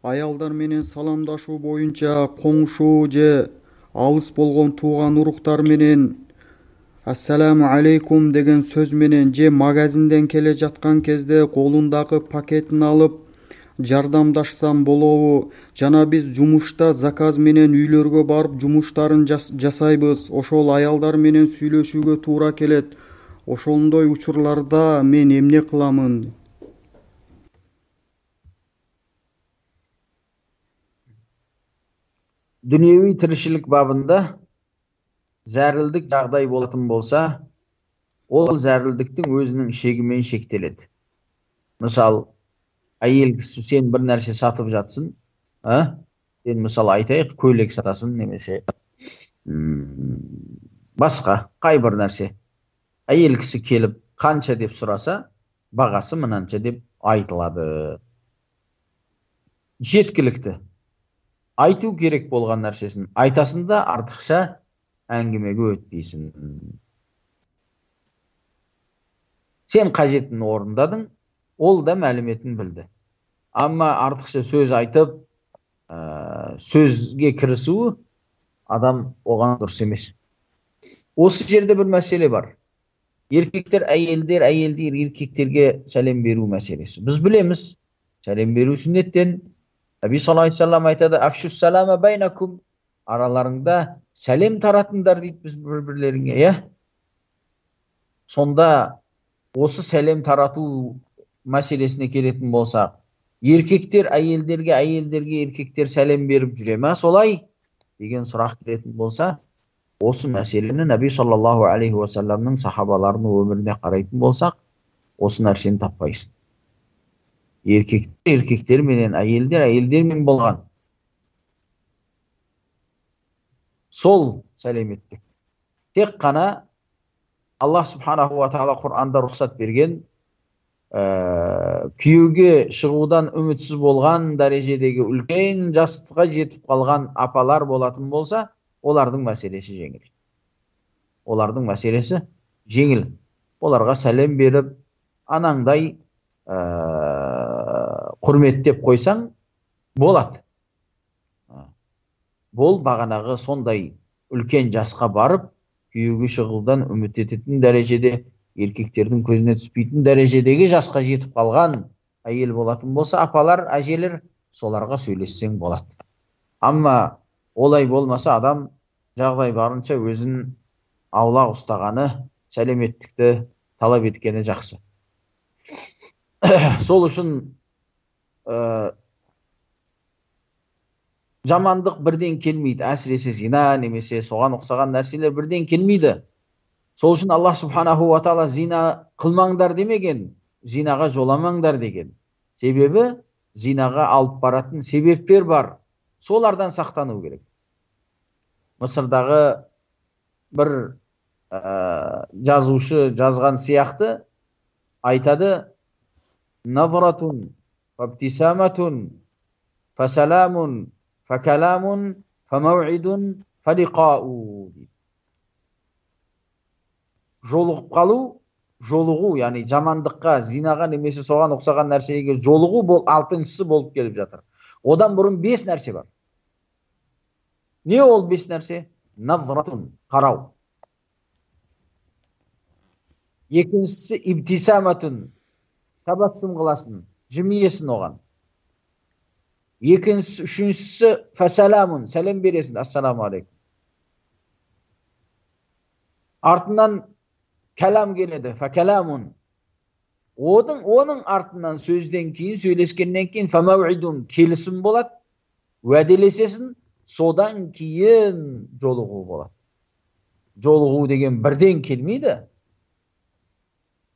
аялдар менен саламдашуу боюнча коңшу же алыс болгон тууган уруктар менен ассаламу алейкум деген сөз менен же магазинден келе жаткан кезде колундагы пакетин алып жардамдашсам болобу? Жана биз жумушта заказ менен үйлөргө барып жумуштарын жасайбыз. Ошол аялдар менен сүйлөшүүгө туура келет. Ошондой учурларда мен эмне кыламын? Dünyevi tirişilik babında zərrildik жағдай болатын болса, ол zərrildiktin өзінің шегімен шектеледі. Misal, әйел кісі сен бір нәрсе сатып жатсың, сен misal айтайық, көйлек сатасың, немесе басқа, қай бір нәрсе. Әйел кісі келіп, қанша деп сұраса, бағасы мынанша деп айтылады. Жеткілікті. Айту керек болған нәрсесін айтасың да артықша әңгімеге өтпейсің. Сен қажетін орындадың, ол да мәліметін білді. Amma артықша сөз айтып, сөзге кірісуі адам оған дұрыс емес. Осы жерде бір мәселе бар. Еркектер, әйелдер, еркектерге сәлем беру мәселесі. Біз білеміз, сәлем беру сүннеттен. Наби саллаллаху алейхи вассалам айтады, афшус салама байнакум, араларыңда сәлем таратыңдар дейді біз бір-бірлеріңе. Сонда осы сәлем тарату мәселесіне келетін болсақ, еркектер әйелдерге еркектер сәлем беріп жүре ме солай деген сұрақ келетін болса, осы мәселені Наби саллаллаху алейхи вассаламның сахабаларының өміріне қарайтын болсақ, осы нәрсені таппайсың. Еркектер менен әйелдер мен болған. Сол сәлеметтік. Тек қана Аллах субханаху ва таала Құр'анда рұқсат берген, күйеуге шығудан үмітсіз болған дәрежедегі үлкен жастыққа жетіп қалған апалар болатын болса, олардың мәселесі жеңіл. Оларға сәлем беріп, анаңдай құрметтеп қойсаң болады. Бол бағанағы сондай үлкен жасқа барып, күйеуге шығудан үміт ететін дәрежеде, еркектердің көзіне түспейтін дәрежедегі жасқа жетіп қалған әйел болатын болса, апалар, әжелер, соларға сөйлессең болады. Amma олай болмаса, адам жағдай барынша өзін аулақ ұстағаны, сәлеметтікті талап еткені жақсы. Сол үшін жамандық бірден келмейді. Әсіресе зина немесе соған ұқсаған нәрселер бірден келмейді. Сол үшін Аллах субханаху ва таала зина қылмаңдар демеген, зинаға жоламаңдар деген. Себебі зинаға алып баратын себептер бар. Солардан сақтану керек. Мысырдағы бір жазушы жазған сияқты айтады: назратун фабтисаматун фасаламун факаламун фамауидун фалиқау. Жолығып қалу, жолығу, яғни жамандыққа, зинаға немесе соған ұқсаған нәрсеге жолығу бұл алтыншысы болып келіп жатыр. Одан бұрын 5 нәрсе бар. Не ол 5 нәрсе? Назратун, қарау. Екіншісі ибтисаматун, табассум қыласың, жымиесің оған. Үшіншісі фасаламун, сәлем бересің, ассаламу алейкум. Артынан кәлам келеді, факаламун. Оның артынан сөзден кейін, сөйлескеннен кейін фамауидун, келісім болады, уәделесесің, содан кейін жолығу болады. Жолығу деген бірден келмейді.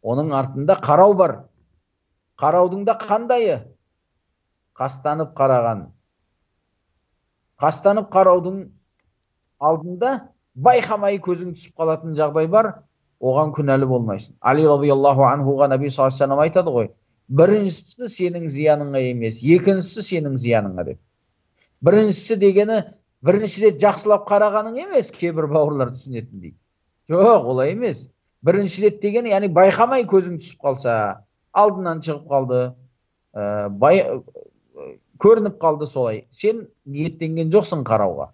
Оның артында қарау бар. Қараудың да қандайы? Қастанып қараған. Қастанып қараудың алдында байқамай көзің түсіп қалатын жағдай бар, оған күнәлі болмайсың. Али радиаллаху анхуға Наби саллаллаху алейхи вассалам айтады ғой, біріншісі сенің зияныңа емес, екіншісі сенің зияныңа деп. Біріншісі дегені, бірінші рет жақсылап қарағаның емес, кейбір бауырлар түсінетіндей. Жоқ, олай емес. Бірінші рет дегені, яғни байқамай көзің түсіп қалса, алдынан шығып қалды, көрініп қалды солай. Сен ниеттенген жоқсың қарауға.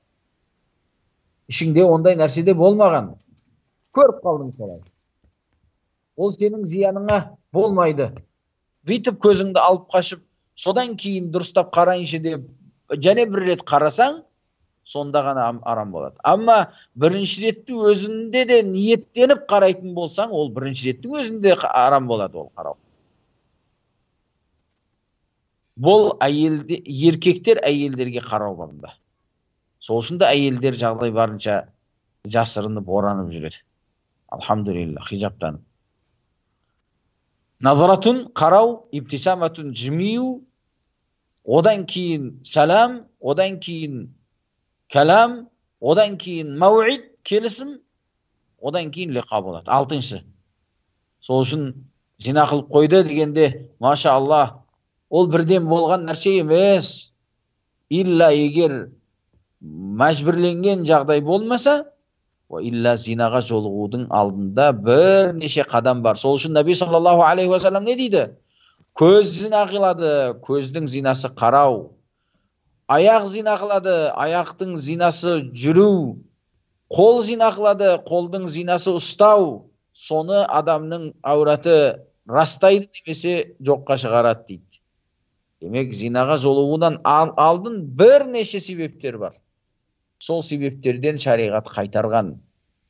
Ішіңде ондай нәрседе болмаған. Көріп қалдың солай. Ол сенің зияныңа болмайды. Бүйтіп көзіңді алып қашып, содан кейін дұрыстап қарайыншы деп, және бір рет қарасаң, сонда ғана арам болады. Амма бірінші ретті өзінде де ниеттеніп қарайтын болсаң, ол бірінші реттің өзінде арам болады ол қарау. Бұл еркектер әйелдерге қарау бабында. Сол үшін де әйелдер жағдай барынша жасырынып, оранып жүреді. Алхамдулилlah, хижаптанып. Назаратун қарау, ибтисаматун жымию, одан кейін салам, одан кейін кәлам, одан кейін мауид, келісім, одан кейін лиқа болады. 6-шы. Сол үшін зина қылып қойды дегенде, маша Аллах, ол бірден болған нәрсе емес. Илля егер мәжбірленген жағдай болмаса, илля зинаға жолығудың алдында бірнеше қадам бар. Сол үшін Наби саллаллаху алейхи ва саллям не дейді? Көз зина қылады, көздің зинасы қарау. Аяқ зина қылады, аяқтың зинасы жүру. Қол зина қылады, қолдың зинасы ұстау. Соны адамның аураты растайды немесе жоққа шығарады дейді. Демек, зинаға жолығудан алдын бірнеше себептер бар. Сол себептерден шариғат қайтарған.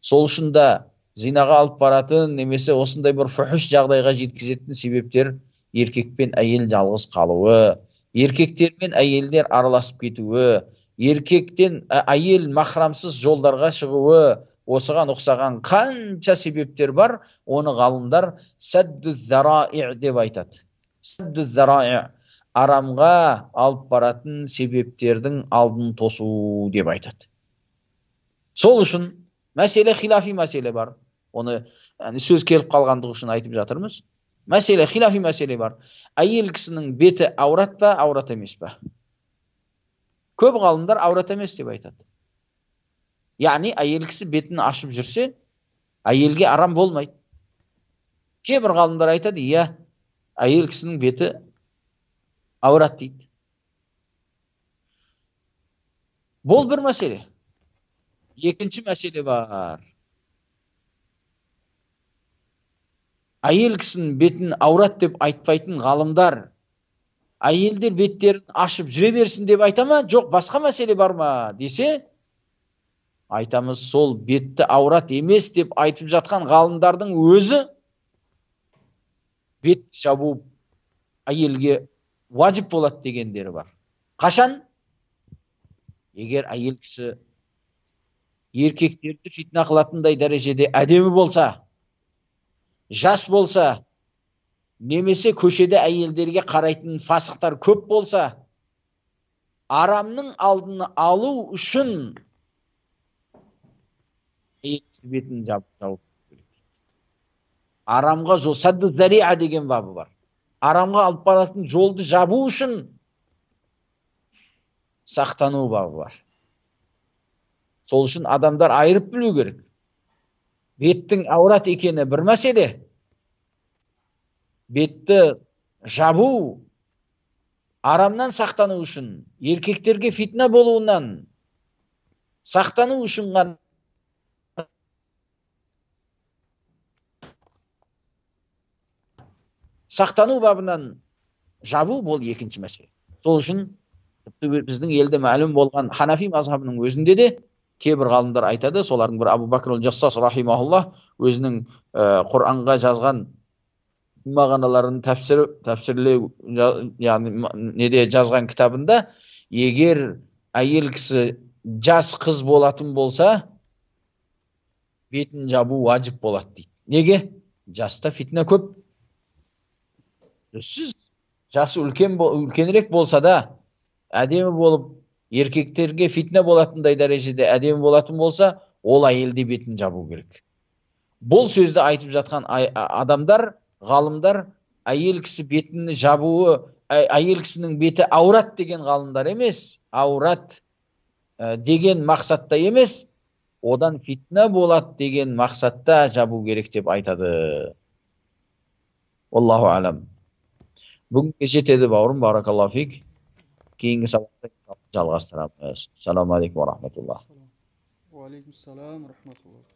Сол үшін да зинаға алып баратын немесе осындай бір фухиш жағдайға жеткізетін себептер еркек пен әйел жалғыз қалуы, еркектер мен әйелдер араласып кетуі, еркектен әйел махрамсыз жолдарға шығуы, осыған ұқсаған қанша себептер бар, оны ғалымдар садду зараи' деп айтады. Садду зараи' арамға алып баратын себептердің алдын тосу деп айтады. Сол үшін мәселе хилафи мәселе бар. Оны сөз келіп қалғандығы үшін айтып жатырмыз. Мәселе хилафи мәселе бар. Әйел кісінің беті аурат па, аурат емес па? Көп ғалымдар аурат емес деп айтады. Яғни әйел кісі бетін ашып жүрсе, әйелге арам болмайды. Кейбір ғалымдар айтады, иә, әйел кісінің беті аурат дейді. Бұл бір мәселе. Екінші мәселе бар. Әйел кісінің бетін аурат деп айтпайтын ғалымдар, әйелдер беттерін ашып жүре берсін деп айтама, жоқ, басқа мәселе бар ма десе, айтамыз, сол бетті аурат емес деп айтып жатқан ғалымдардың өзі бет жабу әйелге ваджип болады дегендері бар. Қашан? Егер әйел кісі еркектерді фитна қылатындай дәрежеде әдемі болса, жас болса, немесе көшеде әйелдерге қарайтын фасықтар көп болса, арамның алдын алу үшін әйел кісі бетін жауып керек. Арамға жол, садду зари'a деген бабы бар. Арамға алып баратын жолды жабу үшін сақтану бабы бар. Сол үшін адамдар айырып білу керек. Беттің аурат екені бір мәселе. Бетті жабу арамнан сақтану үшін, еркектерге фитна болуынан сақтану үшін ғана сақтану бабынан жабу, бұл екінші мәселе. Сол үшін біздің елде мәлім болған Ханафи мазхабының өзінде де кейбір ғалымдар айтады, солардың бір Абу Бакр аль-Джассас рахимахуллах өзінің Құранға жазған мағыналарын тәпсірлеу, яғни неде жазған кітабында, егер әйел кісі жас қыз болатын болса, бетін жабу ваджип болады дейді. Неге? Жаста фитна көп. Сіз жасы үлкенірек болса да, әдемі болып, еркектерге фитна болатындай дәрежеде әдемі болатын болса, ол әйелде бетін жабу керек. Бұл сөзді айтып жатқан адамдар, ғалымдар, әйел кісі бетін жабуы, әйел кісінің беті аурат деген ғалымдар емес, аурат деген мақсатта емес, одан фитна болады деген мақсатта жабу керек деп айтады. Аллаху алам. Бүгінге жетеді бауырым, баракаллаху фик. кейінгі сабақта жалғастырамыз. Ассаламу алейкум ва рахматуллах. Ва алейкум салам ва рахматуллах.